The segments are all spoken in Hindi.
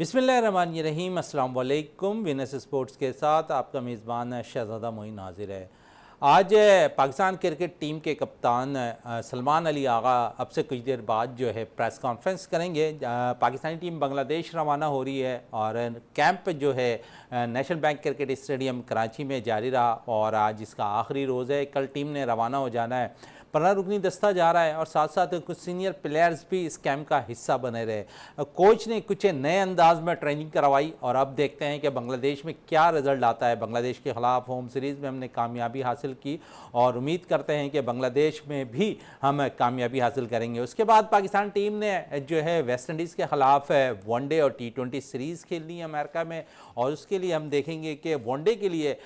बिस्मिल्लाहिर्रहमानिर्रहीम। अस्सलाम वालेकुम। विनस स्पोर्ट्स के साथ आपका मेज़बान शहज़ादा मोइन हाजिर है। आज पाकिस्तान क्रिकेट टीम के कप्तान सलमान अली आगा अब से कुछ देर बाद जो है प्रेस कॉन्फ्रेंस करेंगे। पाकिस्तानी टीम बांग्लादेश रवाना हो रही है और कैंप जो है national bank cricket stadium Karachi में जारी रहा और आज इसका आखिरी रोज़ है। कल टीम ने रवाना हो जाना है। 15 रुकनी दस्ता जा रहा है और साथ साथ कुछ सीनियर प्लेयर्स भी इस कैंप का हिस्सा बने रहे। कोच ने कुछ नए अंदाज में ट्रेनिंग करवाई और अब देखते हैं कि बांग्लादेश में क्या रिजल्ट आता है। बांग्लादेश के ख़िलाफ़ होम सीरीज़ में हमने कामयाबी हासिल की और उम्मीद करते हैं कि बांग्लादेश में भी हम कामयाबी हासिल करेंगे। उसके बाद पाकिस्तान टीम ने जो है वेस्ट इंडीज़ के ख़िलाफ़ वनडे और T20 सीरीज़ खेलनी है अमेरिका में और उसके लिए हम देखेंगे कि वनडे के लिए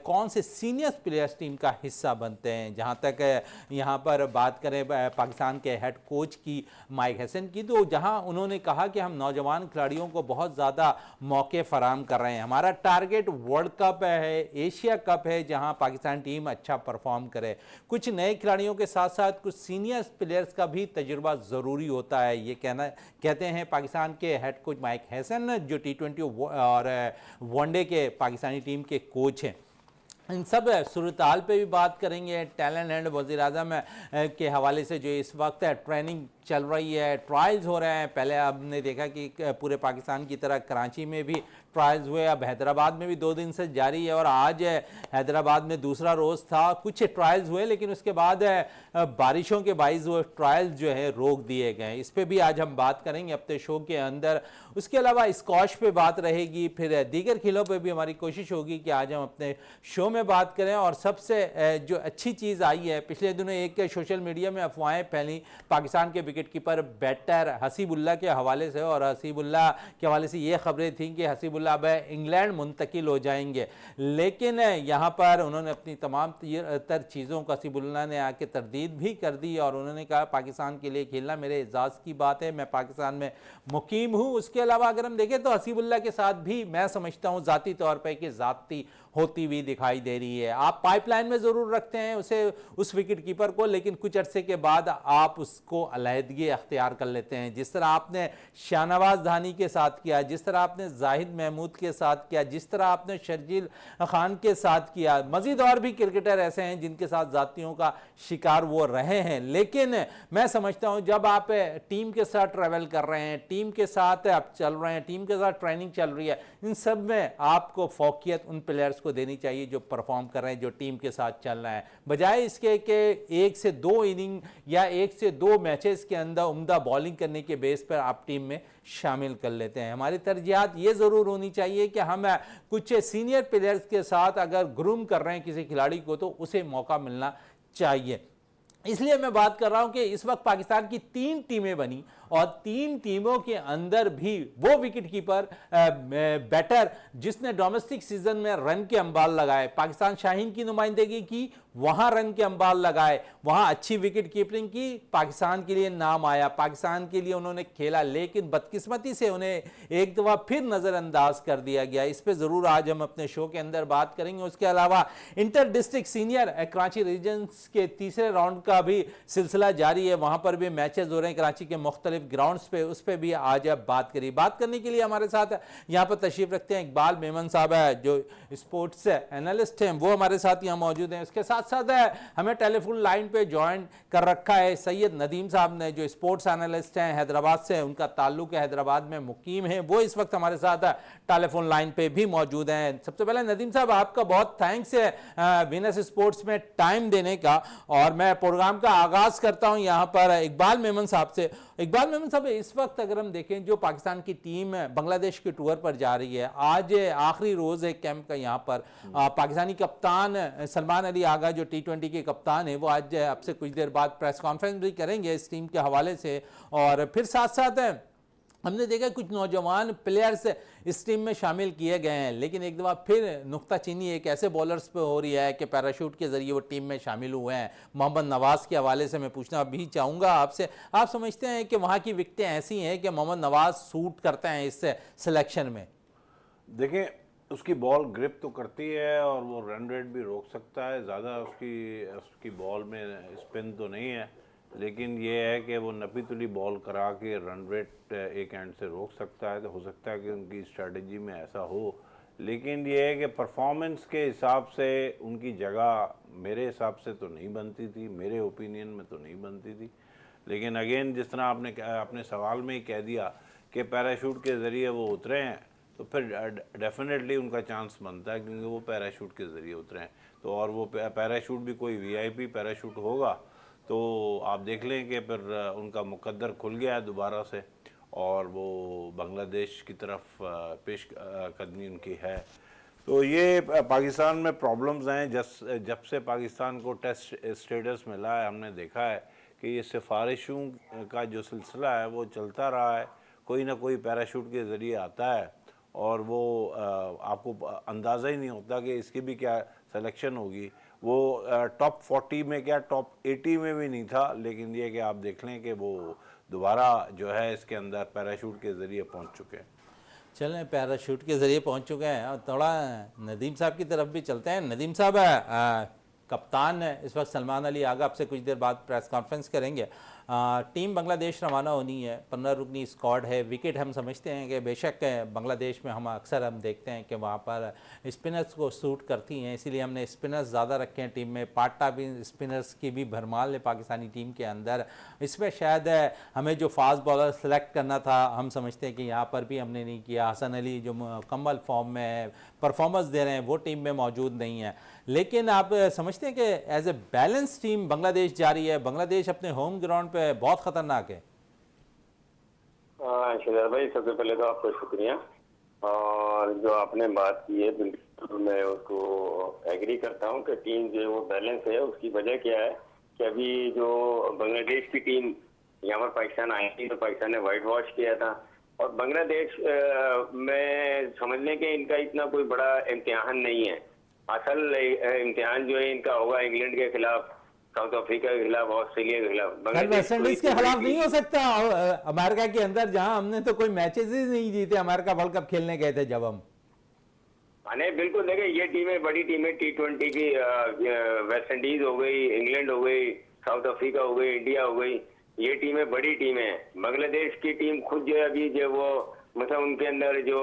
कौन से सीनियर प्लेयर्स टीम का हिस्सा बनते हैं। जहाँ तक यहाँ पर बात करें पाकिस्तान के हेड कोच की माइक हसन की, तो जहां उन्होंने कहा कि हम नौजवान खिलाड़ियों को बहुत ज़्यादा मौके फराहम कर रहे हैं। हमारा टारगेट वर्ल्ड कप है, एशिया कप है, जहां पाकिस्तान टीम अच्छा परफॉर्म करे। कुछ नए खिलाड़ियों के साथ साथ कुछ सीनियर प्लेयर्स का भी तजुर्बा ज़रूरी होता है, ये कहते हैं पाकिस्तान के हेड कोच माइक हसन, जो T20 और वनडे के पाकिस्तानी टीम के कोच हैं। इन सब सूरत-हाल पे भी बात करेंगे। टैलेंट एंड वज़ीर-ए-आज़म के हवाले से जो इस वक्त ट्रेनिंग चल रही है, ट्रायल्स हो रहे हैं। पहले आपने देखा कि पूरे पाकिस्तान की तरह कराची में भी ट्रायल्स हुए, अब हैदराबाद में भी 2 दिन से जारी है और आज हैदराबाद में दूसरा रोज़ था। कुछ ट्रायल्स हुए लेकिन उसके बाद बारिशों के बाइस वो ट्रायल्स जो है रोक दिए गए। इस पर भी आज हम बात करेंगे अपने शो के अंदर। उसके अलावा स्कॉश पे बात रहेगी, फिर दीगर खेलों पे भी हमारी कोशिश होगी कि आज हम अपने शो में बात करें। और सबसे जो अच्छी चीज़ आई है, पिछले दिनों एक सोशल मीडिया में अफवाहें फैली पाकिस्तान के विकेट कीपर बैटर हसीबुल्ला के हवाले से, और हसीबुल्ला के हवाले से ये खबरें थीं कि हसीबुल्ला अब इंग्लैंड मुंतकिल हो जाएंगे। लेकिन यहाँ पर उन्होंने अपनी तमाम तर चीज़ों को हसीबुल्ला ने आके तरदीद भी कर दी और उन्होंने कहा पाकिस्तान के लिए खेलना मेरे एजाज़ की बात है, मैं पाकिस्तान में मुकीम हूँ। उसके अलावा अगर हम देखें तो हसीबुल्ला के साथ भी मैं समझता हूँ ज़ाती तौर पर कि ज़ाती होती हुई दिखाई दे रही है। आप पाइपलाइन में ज़रूर रखते हैं उसे, उस विकेट कीपर को, लेकिन कुछ अरसे के बाद आप उसको अलहदगी अख्तियार कर लेते हैं। जिस तरह आपने शाहनवाज धानी के साथ किया, जिस तरह आपने जाहिद महमूद के साथ किया, जिस तरह आपने शर्जील खान के साथ किया, मजीद और भी क्रिकेटर ऐसे हैं जिनके साथ जातियों का शिकार वो रहे हैं। लेकिन मैं समझता हूँ जब आप टीम के साथ ट्रैवल कर रहे हैं, टीम के साथ आप चल रहे हैं, टीम के साथ ट्रेनिंग चल रही है, इन सब में आपको फोकियत उन प्लेयर्स को देनी चाहिए जो परफॉर्म कर रहे हैं, जो टीम के साथ चल रहे हैं, बजाय इसके कि 1 से 2 इनिंग या 1 से 2 मैचेस के अंदर उम्दा बॉलिंग करने के बेस पर आप टीम में शामिल कर लेते हैं। हमारी तरजीहात ये ज़रूर होनी चाहिए कि हम कुछ सीनियर प्लेयर्स के साथ अगर ग्रूम कर रहे हैं किसी खिलाड़ी को तो उसे मौका मिलना चाहिए। इसलिए मैं बात कर रहा हूं कि इस वक्त पाकिस्तान की 3 टीमें बनी और 3 टीमों के अंदर भी वो विकेट कीपर बैटर जिसने डोमेस्टिक सीजन में रन के अंबाल लगाए, पाकिस्तान शाहीन की नुमाइंदगी की, वहां रन के अंबाल लगाए, वहां अच्छी विकेट कीपिंग की, पाकिस्तान के लिए नाम आया, पाकिस्तान के लिए उन्होंने खेला, लेकिन बदकिस्मती से उन्हें एक दफा फिर नजरअंदाज कर दिया गया। इस पर जरूर आज हम अपने शो के अंदर बात करेंगे। उसके अलावा inter district senior Karachi regions के तीसरे राउंड का भी सिलसिला जारी है, वहां पर भी मैचेस हो रहे हैं कराची के मुख्तलिफ ग्राउंड्स पे, उस पर भी आज अब बात करिए। बात करने के लिए हमारे साथ यहाँ पर तशरीफ रखते हैं इकबाल मेमन साहब है जो स्पोर्ट्स एनालिस्ट हैं, वो हमारे साथ यहाँ मौजूद हैं। उसके साथ साथ हमें टेलीफोन लाइन पे ज्वाइन कर रखा है सैयद नदीम साहब ने, जो स्पोर्ट्स एनालिस्ट हैं, हैदराबाद से उनका ताल्लुक है, हैदराबाद में मुकीम है, वो इस वक्त हमारे साथ टेलीफोन लाइन पे भी मौजूद हैं। सबसे पहले नदीम साहब आपका बहुत थैंक्स है विनस स्पोर्ट्स में टाइम देने का, और मैं प्रोग्राम का आगाज करता हूं यहां पर इकबाल मेमन साहब से। इकबाल मेमन साहब, इस वक्त अगर हम देखें जो पाकिस्तान की टीम बांग्लादेश के टूर पर जा रही है, आज आखिरी रोज है कैंप का, यहां पर पाकिस्तानी कप्तान सलमान अली आगा जो T20 के कप्तान है, वो आज अब से कुछ देर बाद प्रेस कॉन्फ्रेंस भी करेंगे इस टीम के हवाले से। और फिर साथ साथ हमने देखा कुछ नौजवान प्लेयर्स इस टीम में शामिल किए गए हैं, लेकिन एक दफ़ा फिर नुक्ताचीनी एक ऐसे बॉलर्स पे हो रही है कि पैराशूट के ज़रिए वो टीम में शामिल हुए हैं। मोहम्मद नवाज़ के हवाले से मैं पूछना भी चाहूँगा आपसे, आप समझते हैं कि वहाँ की विकेटें ऐसी हैं कि मोहम्मद नवाज़ सूट करते हैं इस सिलेक्शन में? देखें, उसकी बॉल ग्रिप तो करती है और वो रन रेट भी रोक सकता है, ज़्यादा उसकी बॉल में स्पिन तो नहीं है, लेकिन ये है कि वो नपी तुली बॉल करा के रन रेट एक एंड से रोक सकता है, तो हो सकता है कि उनकी स्ट्रेटजी में ऐसा हो। लेकिन ये है कि परफॉर्मेंस के हिसाब से उनकी जगह मेरे हिसाब से तो नहीं बनती थी, मेरे ओपिनियन में तो नहीं बनती थी। लेकिन अगेन जिस तरह आपने अपने सवाल में ही कह दिया कि पैराशूट के ज़रिए वो उतरे हैं, तो फिर डेफिनेटली उनका चांस बनता है, क्योंकि वो पैराशूट के ज़रिए उतरे हैं। तो और वो पैराशूट भी कोई वीआईपी पैराशूट होगा, तो आप देख लें कि फिर उनका मुकद्दर खुल गया है दोबारा से, और वो बांग्लादेश की तरफ पेश कदमी उनकी है। तो ये पाकिस्तान में प्रॉब्लम्स हैं। जब से पाकिस्तान को टेस्ट स्टेटस मिला है, हमने देखा है कि ये सिफारिशों का जो सिलसिला है वो चलता रहा है। कोई ना कोई पैराशूट के ज़रिए आता है, और वो आपको अंदाज़ा ही नहीं होता कि इसकी भी क्या सिलेक्शन होगी। वो टॉप 40 में क्या टॉप 80 में भी नहीं था, लेकिन ये कि आप देख लें कि वो दोबारा जो है इसके अंदर पैराशूट के ज़रिए पहुंच चुके हैं। चलें, पैराशूट के ज़रिए पहुंच चुके हैं। और थोड़ा नदीम साहब की तरफ भी चलते हैं। नदीम साहब, कप्तान इस वक्त सलमान अली आगा आपसे कुछ देर बाद प्रेस कॉन्फ्रेंस करेंगे। टीम बांग्लादेश रवाना होनी है, 15 रुकनी स्क्वाड है। विकेट हम समझते हैं कि बेशक बांग्लादेश में हम अक्सर देखते हैं कि वहाँ पर स्पिनर्स को सूट करती हैं, इसीलिए हमने स्पिनर्स ज़्यादा रखे हैं टीम में। पाटा भी स्पिनर्स की भी भरमाल है पाकिस्तानी टीम के अंदर। इसमें शायद हमें जो फास्ट बॉलर सेलेक्ट करना था, हम समझते हैं कि यहाँ पर भी हमने नहीं किया। हसन अली जो मुकम्मल फॉर्म में है, परफॉर्मेंस दे रहे हैं, वो टीम में मौजूद नहीं है। लेकिन आप समझते हैं कि as a balance team Bangladesh जा रही है? बांग्लादेश अपने होम ग्राउंड पे बहुत ख़तरनाक है। शिदार भाई, सबसे पहले तो आपको शुक्रिया। और जो आपने बात की है, बिल्कुल मैं उसको एग्री करता हूँ कि टीम जो है वो बैलेंस है। उसकी वजह क्या है कि अभी जो बांग्लादेश की टीम यहाँ पर पाकिस्तान आई थी, तो पाकिस्तान ने वाइट वॉश किया था। और बांग्लादेश में समझ लें कि इनका इतना कोई बड़ा इम्तिहान नहीं है। असल इम्तिहान जो है इनका होगा इंग्लैंड के खिलाफ, साउथ अफ्रीका के खिलाफ, ऑस्ट्रेलिया के खिलाफ। वेस्ट इंडीज के खिलाफ नहीं हो सकता। अमेरिका के अंदर जहां हमने तो कोई मैचेस ही नहीं जीते, अमेरिका वर्ल्ड कप खेलने गए थे जब हम। नहीं, बिल्कुल देखिए, ये टीमें बड़ी टीमें T20 की, वेस्ट इंडीज हो गई, इंग्लैंड हो गई, साउथ अफ्रीका हो गई, इंडिया हो गई, ये टीमें बड़ी टीमें हैं। बांग्लादेश की टीम खुद जो है अभी जो वो मतलब उनके अंदर जो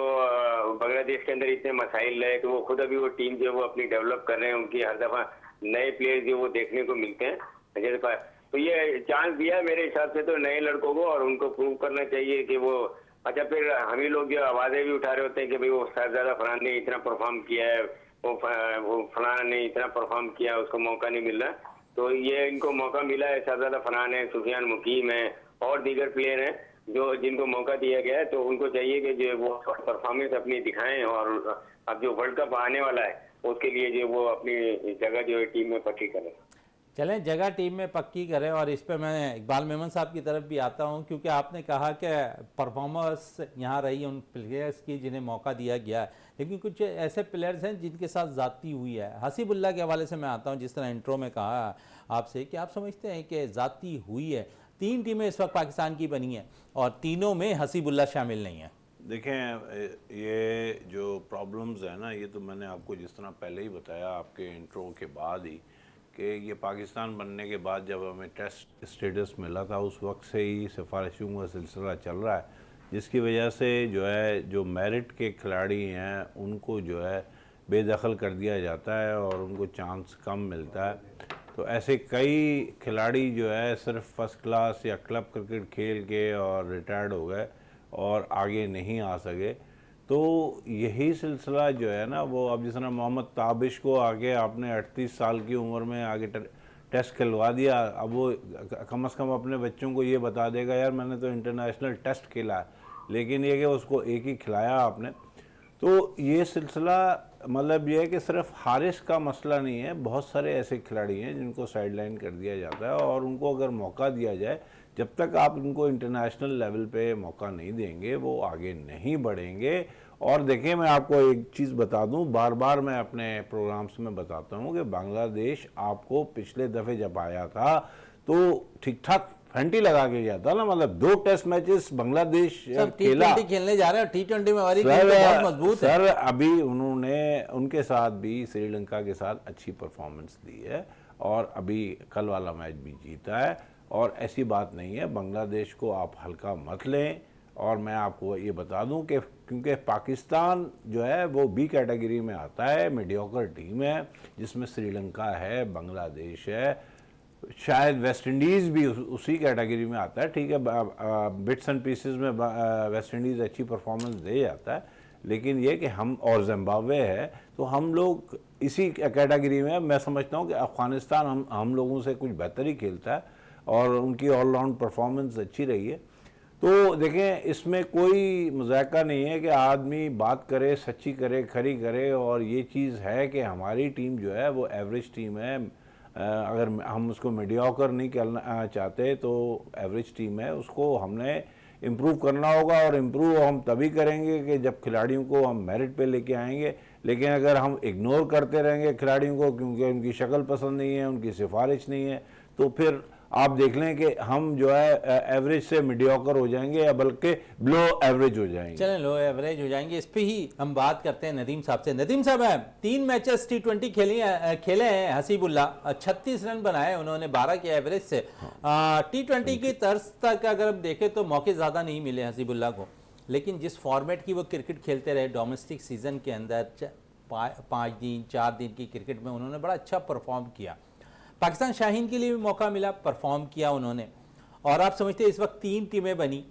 बांग्लादेश के अंदर इतने मसाइल है कि वो खुद अभी वो टीम जो वो अपनी डेवलप कर रहे हैं। उनकी हर दफा नए प्लेयर जो वो देखने को मिलते हैं जैसे, तो ये चांस दिया मेरे हिसाब से तो नए लड़कों को, और उनको प्रूव करना चाहिए कि वो अच्छा। फिर हम ही लोग जो आवाजें भी उठा रहे होते हैं कि भाई वो साहबजादा फलान ने इतना परफॉर्म किया है, वो फलान ने इतना परफॉर्म किया, उसको मौका नहीं मिल रहा। तो ये इनको मौका मिला है, साहबजादा फलान है, सुफियान मुकीम है, और दीगर प्लेयर हैं जो जिनको मौका दिया गया है। तो उनको चाहिए कि जो वो परफॉर्मेंस अपनी दिखाएं, और अब जो वर्ल्ड कप आने वाला है उसके लिए जो वो अपनी जगह जो है टीम में पक्की करें। चलें, जगह टीम में पक्की करें। और इस पे मैं इकबाल मेमन साहब की तरफ भी आता हूं, क्योंकि आपने कहा कि परफॉर्मेंस यहाँ रही उन प्लेयर्स की जिन्हें मौका दिया गया है, लेकिन कुछ ऐसे प्लेयर्स हैं जिनके साथ ज़ाती हुई है। हसीबुल्ला के हवाले से मैं आता हूँ, जिस तरह इंट्रो में कहा आपसे कि आप समझते हैं कि ज़ाती हुई है। 3 टीमें इस वक्त पाकिस्तान की बनी हैं और तीनों में हसीबुल्ला शामिल नहीं है। देखें, ये जो प्रॉब्लम्स है ना, ये तो मैंने आपको जिस तरह पहले ही बताया आपके इंट्रो के बाद ही, कि ये पाकिस्तान बनने के बाद जब हमें टेस्ट स्टेटस मिला था, उस वक्त से ही सिफारिशों का सिलसिला चल रहा है, जिसकी वजह से जो है जो मेरिट के खिलाड़ी हैं उनको जो है बेदखल कर दिया जाता है और उनको चांस कम मिलता है। तो ऐसे कई खिलाड़ी जो है सिर्फ फर्स्ट क्लास या क्लब क्रिकेट खेल के और रिटायर्ड हो गए और आगे नहीं आ सके। तो यही सिलसिला जो है ना, वो अब जिस तरह मोहम्मद ताबिश को आगे आपने 38 साल की उम्र में आगे टेस्ट खिलवा दिया, अब वो कम से कम अपने बच्चों को ये बता देगा, यार मैंने तो इंटरनेशनल टेस्ट खेला है, लेकिन ये कि उसको एक ही खिलाया आपने। तो ये सिलसिला मतलब ये है कि सिर्फ हारिस का मसला नहीं है, बहुत सारे ऐसे खिलाड़ी हैं जिनको साइडलाइन कर दिया जाता है, और उनको अगर मौका दिया जाए, जब तक आप उनको इंटरनेशनल लेवल पे मौका नहीं देंगे वो आगे नहीं बढ़ेंगे। और देखिए, मैं आपको एक चीज़ बता दूं, बार बार मैं अपने प्रोग्राम्स में बताता हूं कि बांग्लादेश आपको पिछले दफ़े जब आया था तो ठीक ठाक फैंटी लगा के गया था ना, मतलब 2 टेस्ट मैचेस बांग्लादेश खेला। T20 खेलने जा रहे हैं, T20 में हमारी टीम तो बहुत मजबूत है। सर अभी उन्होंने उनके साथ भी श्रीलंका के साथ अच्छी परफॉर्मेंस दी है, और अभी कल वाला मैच भी जीता है। और ऐसी बात नहीं है, बांग्लादेश को आप हल्का मत लें। और मैं आपको ये बता दूं कि क्योंकि पाकिस्तान जो है वो बी कैटेगरी में आता है, मीडियोकर टीम है, जिसमें श्रीलंका है, बांग्लादेश है, शायद वेस्ट इंडीज़ भी उसी कैटेगरी में आता है। ठीक है, बिट्स एंड पीसेस में वेस्ट इंडीज़ अच्छी परफॉर्मेंस दे जाता है, लेकिन ये कि हम और जिम्बाब्वे है तो हम लोग इसी कैटेगरी में। मैं समझता हूँ कि अफ़गानिस्तान हम लोगों से कुछ बेहतर ही खेलता है और उनकी ऑलराउंड परफॉर्मेंस अच्छी रही है। तो देखें, इसमें कोई मजाका नहीं है कि आदमी बात करे, सच्ची करे, खरी करे। और ये चीज़ है कि हमारी टीम जो है वो एवरेज टीम है। अगर हम उसको मीडियोकर नहीं करना चाहते तो एवरेज टीम है, उसको हमने इम्प्रूव करना होगा। और इम्प्रूव हम तभी करेंगे कि जब खिलाड़ियों को हम मेरिट पे लेके आएंगे। लेकिन अगर हम इग्नोर करते रहेंगे खिलाड़ियों को क्योंकि उनकी शक्ल पसंद नहीं है, उनकी सिफारिश नहीं है, तो फिर आप देख लें कि हम जो है एवरेज से मीडियोकर हो जाएंगे या बल्कि बिलो एवरेज हो जाएंगे। चलें, लो एवरेज हो जाएंगे। इस पे ही हम बात करते हैं नदीम साहब से। नदीम साहब, 3 मैचेस T20 खेले हैं हसीबुल्लाह, 36 रन बनाए उन्होंने 12 के एवरेज से। T20 की तर्ज तक अगर हम देखें तो मौके ज़्यादा नहीं मिले हसीबुल्लाह को, लेकिन जिस फॉर्मेट की वो क्रिकेट खेलते रहे डोमेस्टिक सीज़न के अंदर 5 दिन 4 दिन की क्रिकेट में उन्होंने बड़ा अच्छा परफॉर्म किया। पाकिस्तान शाहीन के लिए भी मौका मिला, परफॉर्म किया उन्होंने। और आप समझते हैं इस वक्त 3 टीमें बनी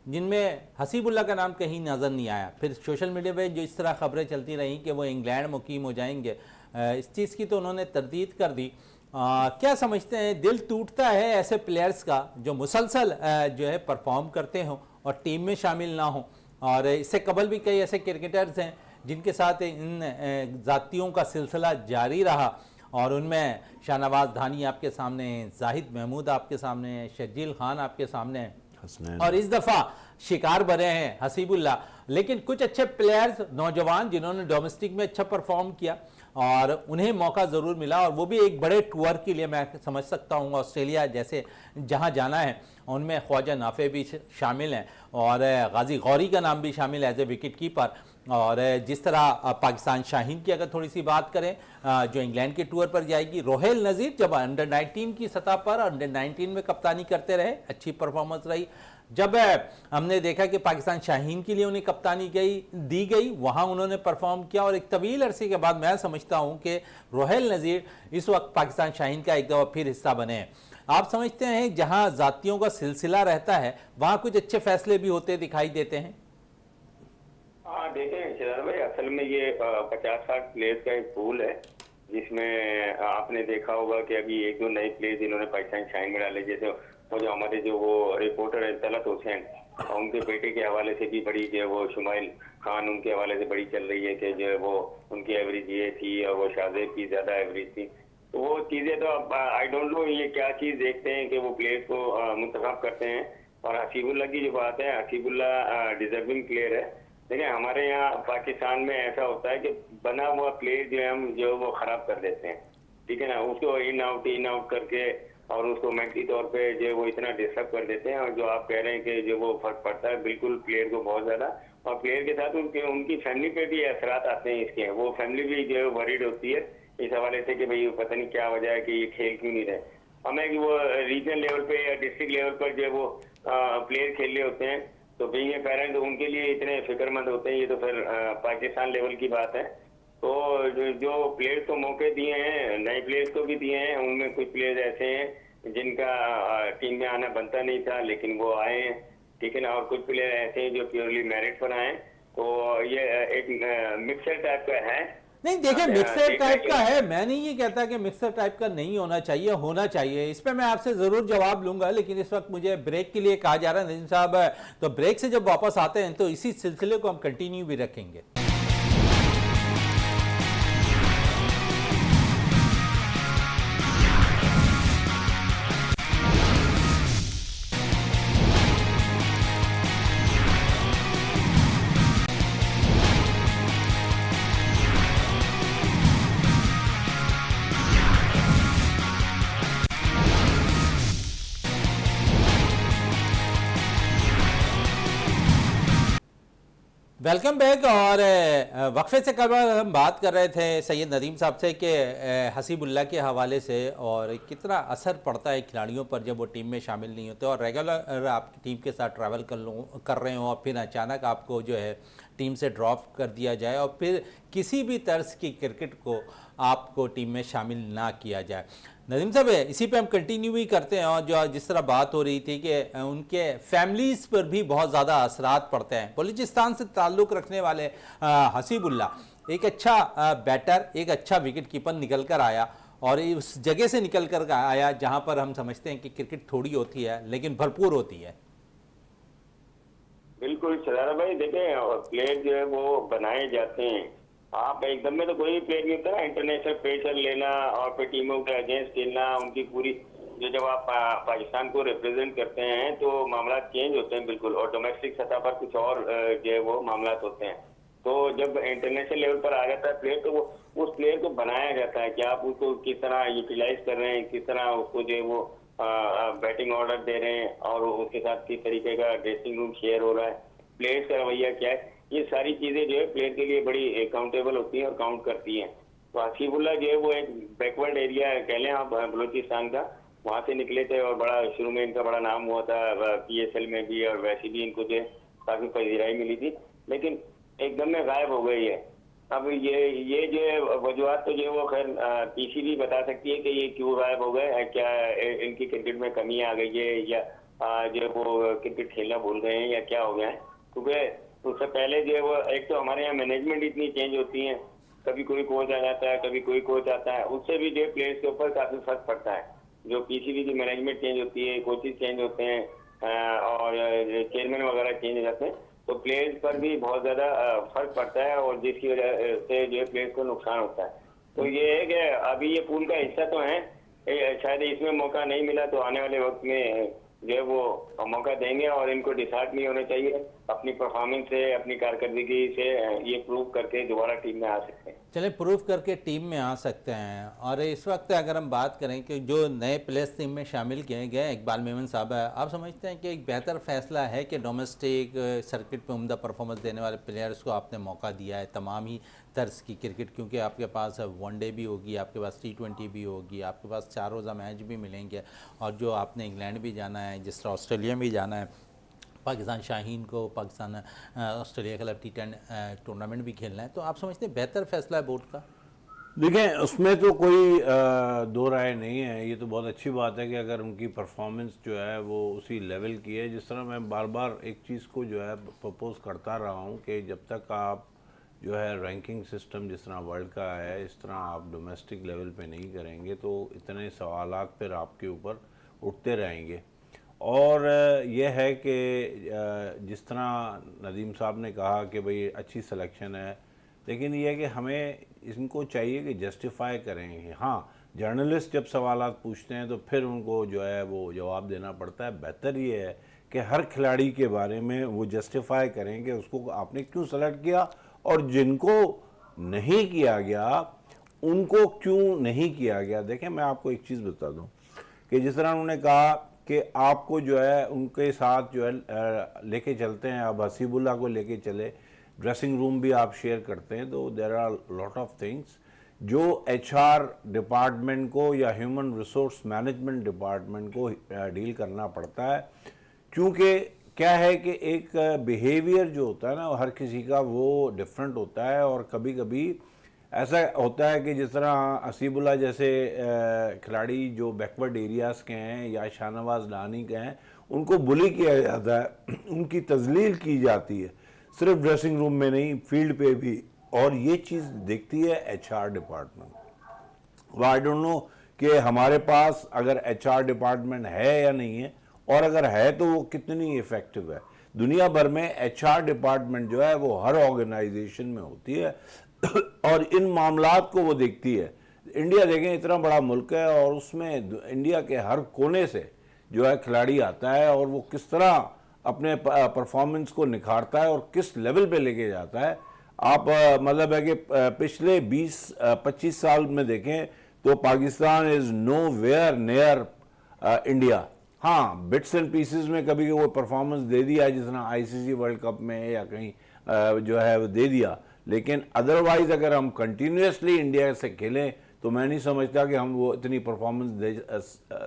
जिनमें हसीबुल्लाह का नाम कहीं नज़र नहीं आया। फिर सोशल मीडिया पे जो इस तरह खबरें चलती रहीं कि वो इंग्लैंड मुकीम हो जाएंगे, इस चीज़ की तो उन्होंने तरदीद कर दी। क्या समझते हैं, दिल टूटता है ऐसे प्लेयर्स का जो मुसलसल जो है परफॉर्म करते हों और टीम में शामिल ना हों। और इससे कबल भी कई ऐसे क्रिकेटर्स हैं जिनके साथ इन जातियों का सिलसिला जारी रहा, और उनमें शाहनवाज धानी आपके सामने हैं, जाहिद महमूद आपके सामने हैं, शर्जील खान आपके सामने हैं, और इस दफ़ा शिकार बने हैं हसीबुल्लाह। लेकिन कुछ अच्छे प्लेयर्स नौजवान जिन्होंने डोमेस्टिक में अच्छा परफॉर्म किया और उन्हें मौका ज़रूर मिला, और वो भी एक बड़े टूर के लिए मैं समझ सकता हूँ ऑस्ट्रेलिया जैसे जहाँ जाना है। उनमें ख्वाजा नाफे भी शामिल हैं और गाजी गौरी का नाम भी शामिल है एज ए विकेट कीपर। और जिस तरह पाकिस्तान शाहीन की अगर थोड़ी सी बात करें जो इंग्लैंड के टूर पर जाएगी, रोहेल नज़ीर जब अंडर 19 की सतह पर अंडर 19 में कप्तानी करते रहे, अच्छी परफॉर्मेंस रही। जब हमने देखा कि पाकिस्तान शाहीन के लिए उन्हें कप्तानी दी गई, वहाँ उन्होंने परफॉर्म किया, और एक तवील अरसे के बाद मैं समझता हूँ कि रोहेल नज़ीर इस वक्त पाकिस्तान शाहीन का एक दफ़ा फिर हिस्सा बने हैं। आप समझते हैं जहाँ जातियों का सिलसिला रहता है वहाँ कुछ अच्छे फैसले भी होते दिखाई देते हैं? हाँ, देखें शरार भाई, असल में ये 50-60 प्लेयर्स का एक पूल है जिसमें आपने देखा होगा कि अभी 1-2 नए प्लेयर्स इन्होंने पाकिस्तान शाइन में डाले। जैसे वो जो हमारे जो वो रिपोर्टर है तलत हुसैन, उनके बेटे के हवाले से भी बड़ी जो है वो शुमाइल खान उनके हवाले से बड़ी चल रही है कि जो है वो उनकी एवरेज ये थी और वो शाहजेब की ज़्यादा एवरेज थी। तो वो चीज़ें तो अब आई डोंट नो ये क्या चीज़ देखते हैं कि वो प्लेयर्स को मुंतखब करते हैं। और हसीबुल्लाह की जो बात है, हसीबुल्लाह डिजर्विंग प्लेयर है। देखिए, हमारे यहाँ पाकिस्तान में ऐसा होता है कि बना हुआ प्लेयर जो है हम जो वो ख़राब कर देते हैं, ठीक है ना, उसको इन आउट करके और उसको मेंटली तौर पे जो वो इतना डिस्टर्ब कर देते हैं। और जो आप कह रहे हैं कि जो वो फर्क पड़ता है बिल्कुल प्लेयर को बहुत ज़्यादा, और प्लेयर के साथ उनकी फैमिली पे भी असरात आते हैं इसके। वो फैमिली भी जो है वरीड होती है इस हवाले से कि भाई पता नहीं क्या वजह है कि ये खेल क्यों नहीं रहे। हमें कि वो रीजनल लेवल पे या डिस्ट्रिक्ट लेवल पर जो वो प्लेयर खेल रहे होते हैं तो बीइंग ए पेरेंट उनके लिए इतने फिक्रमंद होते हैं। ये तो फिर पाकिस्तान लेवल की बात है। तो जो प्लेयर्स को मौके दिए हैं, नए प्लेयर्स को भी दिए हैं, उनमें कुछ प्लेयर्स ऐसे हैं जिनका टीम में आना बनता नहीं था लेकिन वो आए हैं, ठीक है ना, और कुछ प्लेयर ऐसे हैं जो प्योरली मेरिट पर आए। तो ये एक मिक्सर टाइप का है। नहीं, देखिए मिक्सर टाइप का है, मैं नहीं ये कहता कि मिक्सर टाइप का नहीं होना चाहिए, होना चाहिए। इस पे मैं आपसे ज़रूर जवाब लूंगा, लेकिन इस वक्त मुझे ब्रेक के लिए कहा जा रहा है नदीम साहब, तो ब्रेक से जब वापस आते हैं तो इसी सिलसिले को हम कंटिन्यू भी रखेंगे। Welcome back. और वक्फे से कल हम बात कर रहे थे सैयद नदीम साहब से कि हसीबुल्लाह के हवाले से और कितना असर पड़ता है खिलाड़ियों पर जब वो टीम में शामिल नहीं होते और रेगुलर आपकी टीम के साथ ट्रैवल कर रहे हो और फिर अचानक आपको जो है टीम से ड्रॉप कर दिया जाए और फिर किसी भी तर्ज की क्रिकेट को आपको टीम में शामिल ना किया जाए। नदीम साहब, इसी पे हम कंटिन्यू भी करते हैं और जो जिस तरह बात हो रही थी कि उनके फैमिलीज़ पर भी बहुत ज़्यादा असरात पड़ते हैं। बलूचिस्तान से ताल्लुक़ रखने वाले हसीबुल्लाह एक अच्छा बैटर, एक अच्छा विकेट कीपर निकल कर आया और उस जगह से निकल कर आया जहां पर हम समझते हैं कि क्रिकेट थोड़ी होती है लेकिन भरपूर होती है। बिल्कुल शरारा भाई, देखें प्लेयर जो है वो बनाए जाते हैं। आप एकदम में तो कोई भी प्लेयर नहीं होता ना, इंटरनेशनल प्रेशर लेना और फिर टीमों के अगेंस्ट खेलना, उनकी पूरी जो जब आप पाकिस्तान को रिप्रेजेंट करते हैं तो मामला चेंज होते हैं बिल्कुल, और डोमेस्टिक सतह पर कुछ और जो है वो मामला होते हैं। तो जब इंटरनेशनल लेवल पर आ जाता है प्लेयर तो वो उस प्लेयर को बनाया जाता है कि आप उसको किस तरह यूटिलाइज कर रहे हैं, किस तरह उसको जो है वो बैटिंग ऑर्डर दे रहे हैं और उसके साथ किस तरीके का ड्रेसिंग रूम शेयर हो रहा है, प्लेयर्स का रवैया क्या है, ये सारी चीजें जो है प्लेयर के लिए बड़ी काउंटेबल होती हैं और काउंट करती हैं। तो हसीबुल्लाह जो है वो एक बैकवर्ड एरिया कह लें आप बलूचिस्तान का, वहां से निकले थे और बड़ा शुरू में इनका बड़ा नाम हुआ था PSL में भी और वैसे भी इनको जो काफी पजीराई मिली थी, लेकिन एकदम में गायब हो गई है। अब ये जो है वजूहत तो जो वो खैर पीसी भी बता सकती है कि ये क्यों गायब हो गए, क्या इनकी क्रिकेट में कमी आ गई है या जो वो क्रिकेट खेलना भूल गए हैं या क्या हो गया है। क्योंकि उससे पहले जो है वो एक तो हमारे यहाँ मैनेजमेंट इतनी चेंज होती है, कभी कोई कोच आ जाता है, कभी कोई कोच आता है, उससे भी जो प्लेयर्स के ऊपर काफी फर्क पड़ता है। जो पीसीबी की मैनेजमेंट चेंज होती है, कोचेज चेंज होते हैं और चेयरमैन वगैरह चेंज हो जाते हैं, तो प्लेयर्स पर भी बहुत ज्यादा फर्क पड़ता है और जिसकी वजह से जो है प्लेयर्स को नुकसान होता है। तो ये है कि अभी ये पूल का हिस्सा तो है, शायद इसमें मौका नहीं मिला तो आने वाले वक्त में जो है वो मौका देंगे और इनको डिसहार्ट नहीं होने चाहिए, अपनी परफॉर्मेंस से, अपनी कारकर्दगी से ये प्रूव करके दोबारा टीम में आ सकते हैं। चले प्रूव करके टीम में आ सकते हैं। और इस वक्त अगर हम बात करें कि जो नए प्लेयर्स टीम में शामिल किए गए, इकबाल मेमन साहब है, आप समझते हैं कि एक बेहतर फैसला है कि डोमेस्टिक सर्किट पे उम्दा परफॉर्मेंस देने वाले प्लेयर्स को आपने मौका दिया है तमाम ही तर्ज की क्रिकेट, क्योंकि आपके पास वनडे भी होगी, आपके पास T20 भी होगी, आपके पास 4 रोज़ा मैच भी मिलेंगे और जो आपने इंग्लैंड भी जाना है, जिस तरह ऑस्ट्रेलिया भी जाना है, पाकिस्तान शाहीन को पाकिस्तान ऑस्ट्रेलिया के खिलाफ T10 टूर्नामेंट भी खेलना है, तो आप समझते हैं बेहतर फैसला है बोर्ड का? देखें, उसमें तो कोई दो राय नहीं है। ये तो बहुत अच्छी बात है कि अगर उनकी परफॉर्मेंस जो है वो उसी लेवल की है। जिस तरह मैं बार बार एक चीज़ को जो है प्रपोज करता रहा हूँ कि जब तक आप जो है रैंकिंग सिस्टम जिस तरह वर्ल्ड का है इस तरह आप डोमेस्टिक लेवल पे नहीं करेंगे तो इतने सवालात फिर आपके ऊपर उठते रहेंगे। और यह है कि जिस तरह नदीम साहब ने कहा कि भाई अच्छी सिलेक्शन है, लेकिन यह है कि हमें इनको चाहिए कि जस्टिफाई करें। हाँ, जर्नलिस्ट जब सवालात पूछते हैं तो फिर उनको जो है वो जवाब देना पड़ता है। बेहतर ये है कि हर खिलाड़ी के बारे में वो जस्टिफाई करें कि उसको आपने क्यों सेलेक्ट किया और जिनको नहीं किया गया उनको क्यों नहीं किया गया। देखें, मैं आपको एक चीज़ बता दूं कि जिस तरह उन्होंने कहा कि आपको जो है उनके साथ जो है लेके चलते हैं, आप हसीबुल्लाह को लेके चले, ड्रेसिंग रूम भी आप शेयर करते हैं, तो there are lot of things जो HR डिपार्टमेंट को या ह्यूमन रिसोर्स मैनेजमेंट डिपार्टमेंट को डील करना पड़ता है। क्योंकि क्या है कि एक बिहेवियर जो होता है ना हर किसी का वो डिफरेंट होता है और कभी कभी ऐसा होता है कि जिस तरह हसीबुल्लाह जैसे खिलाड़ी जो बैकवर्ड एरियाज़ के हैं या शाहनवाज डानी के हैं, उनको बुली किया जाता है, उनकी तजलील की जाती है, सिर्फ ड्रेसिंग रूम में नहीं फील्ड पे भी, और ये चीज़ देखती है HR department. I don't know कि हमारे पास अगर HR डिपार्टमेंट है या नहीं है, और अगर है तो वो कितनी इफ़ेक्टिव है। दुनिया भर में HR डिपार्टमेंट जो है वो हर ऑर्गेनाइजेशन में होती है और इन मामलात को वो देखती है। इंडिया देखें, इतना बड़ा मुल्क है और उसमें इंडिया के हर कोने से जो है खिलाड़ी आता है और वो किस तरह अपने परफॉर्मेंस को निखारता है और किस लेवल पे लेके जाता है। आप मतलब है कि पिछले 20-25 साल में देखें तो Pakistan is nowhere near India. हाँ, बिट्स एंड पीसेस में कभी वो परफॉर्मेंस दे दिया जिस तरह ICC वर्ल्ड कप में या कहीं जो है वो दे दिया, लेकिन अदरवाइज अगर हम कंटिन्यूसली इंडिया से खेलें तो मैं नहीं समझता कि हम वो इतनी परफॉर्मेंस दे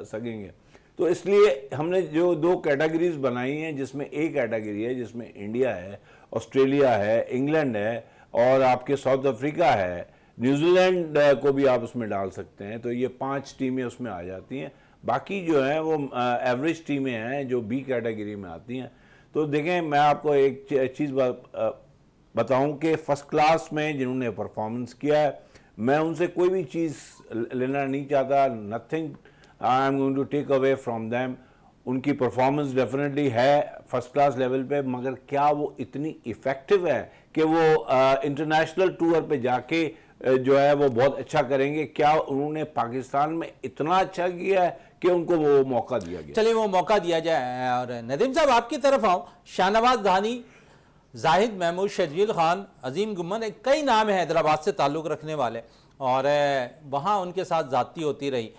सकेंगे। तो इसलिए हमने जो दो कैटेगरीज बनाई हैं, जिसमें एक कैटेगरी है जिसमें इंडिया है, ऑस्ट्रेलिया है, इंग्लैंड है और आपके साउथ अफ्रीका है, न्यूजीलैंड को भी आप उसमें डाल सकते हैं, तो ये 5 टीमें उसमें आ जाती हैं। बाकी जो हैं वो एवरेज टीमें हैं जो बी कैटेगरी में आती हैं। तो देखें, मैं आपको एक चीज़ बताऊं कि फर्स्ट क्लास में जिन्होंने परफॉर्मेंस किया है, मैं उनसे कोई भी चीज़ लेना नहीं चाहता, nothing I am going to take away from them. उनकी परफॉर्मेंस डेफिनेटली है फर्स्ट क्लास लेवल पे, मगर क्या वो इतनी इफ़ेक्टिव है कि वो इंटरनेशनल टूर पे जाके जो है वो बहुत अच्छा करेंगे? क्या उन्होंने पाकिस्तान में इतना अच्छा किया है कि उनको वो मौका दिया गया? चलिए वो मौका दिया जाए। और नदीम साहब आपकी तरफ आऊँ, शाहनवाज धानी, जाहिद महमूद, शर्जील खान, अजीम गुम्मन, कई नाम हैं हैदराबाद से ताल्लुक़ रखने वाले, और वहाँ उनके साथ ज़्यादती होती रही।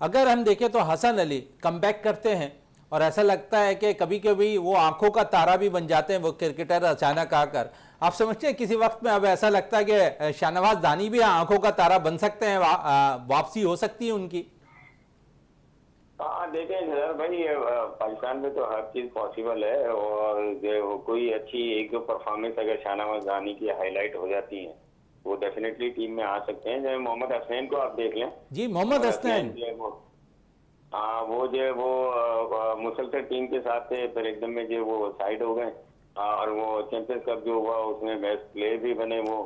अगर हम देखें तो हसन अली कमबैक करते हैं और ऐसा लगता है कि कभी कभी वो आंखों का तारा भी बन जाते हैं वो क्रिकेटर अचानक आकर। आप समझते हैं किसी वक्त में अब ऐसा लगता है कि शाहनवाज दानी भी आंखों का तारा बन सकते हैं, वापसी हो सकती है उनकी? हाँ देखें जरा भाई, पाकिस्तान में तो हर चीज पॉसिबल है, और जो कोई अच्छी एक दो परफॉर्मेंस अगर शाहनवाज दानी की हाईलाइट हो जाती है वो डेफिनेटली टीम में आ सकते हैं। जैसे मोहम्मद हसनैन को आप देख लें। जी, मोहम्मद हसनैन हाँ, वो जो वो मुसलसल टीम के साथ थे, फिर एकदम में जो वो साइड हो गए, और वो चैंपियंस कप जो हुआ उसमें बेस्ट प्लेयर भी बने वो।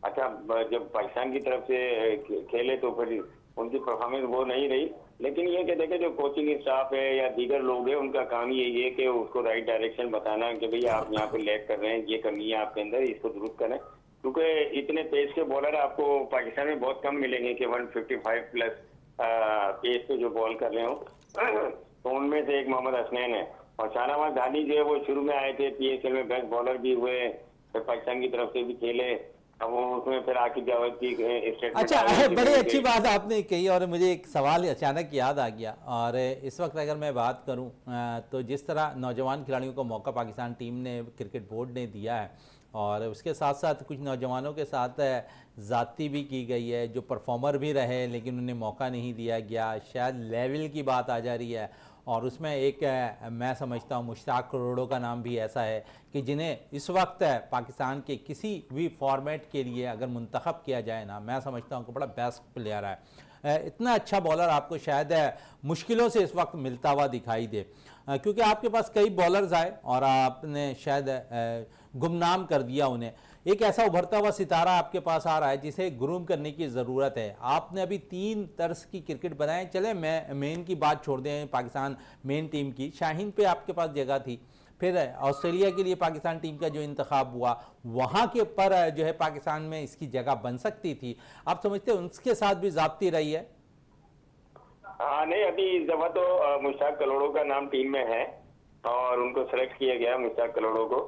अच्छा, जब पाकिस्तान की तरफ से खेले तो फिर उनकी परफॉर्मेंस वो नहीं रही, लेकिन ये कि देखे जो कोचिंग स्टाफ है या दीगर लोग हैं उनका काम यही है कि उसको राइट डायरेक्शन बताना कि भैया आप यहाँ पे लैग कर रहे हैं, ये कमी है आपके अंदर, इसको दुरुस्त करें। क्योंकि इतने पेस के बॉलर आपको पाकिस्तान में बहुत कम मिलेंगे कि 155 प्लस पेस पे जो बॉल कर रहे हो। तो उनमें से एक मोहम्मद हसनैन है, और शाहनवाज धानी जो है वो शुरू में आए थे, PSL में बेस्ट बॉलर भी हुए, फिर पाकिस्तान की तरफ से भी खेले, अब वो उसमें फिर आकिब जावेद की स्टेटमेंट। अच्छा, बड़ी अच्छी बात आपने कही और मुझे एक सवाल अचानक याद आ गया। और इस वक्त अगर मैं बात करूं तो जिस तरह नौजवान खिलाड़ियों को मौका पाकिस्तान टीम ने, क्रिकेट बोर्ड ने दिया है, और उसके साथ साथ कुछ नौजवानों के साथ ज़्यादती भी की गई है जो परफॉर्मर भी रहे लेकिन उन्हें मौका नहीं दिया गया, शायद लेवल की बात आ जा रही है। और उसमें एक मैं समझता हूँ मुश्ताक करोड़ों का नाम भी ऐसा है कि जिन्हें इस वक्त पाकिस्तान के किसी भी फॉर्मेट के लिए अगर मुंतखब किया जाए ना, मैं समझता हूँ कि बड़ा बेस्ट प्लेयर है। इतना अच्छा बॉलर आपको शायद मुश्किलों से इस वक्त मिलता हुआ दिखाई दे, क्योंकि आपके पास कई बॉलर्स आए और आपने शायद गुमनाम कर दिया उन्हें। एक ऐसा उभरता हुआ सितारा आपके पास आ रहा है जिसे ग्रूम करने की ज़रूरत है। आपने अभी 3 तर्ज की क्रिकेट बनाए, चले मैं मेन की बात छोड़ दें, पाकिस्तान मेन टीम की, शाहीन पे आपके पास जगह थी, फिर ऑस्ट्रेलिया के लिए पाकिस्तान टीम का जो इंतखाब हुआ वहाँ के पर जो है पाकिस्तान में इसकी जगह बन सकती थी। आप समझते हैं उसके साथ भी ज़ाब्ती रही है? हाँ नहीं, अभी इस दफा तो मुश्ताक करोड़ों का नाम टीम में है और उनको सेलेक्ट किया गया मुश्ताक करोड़ों को।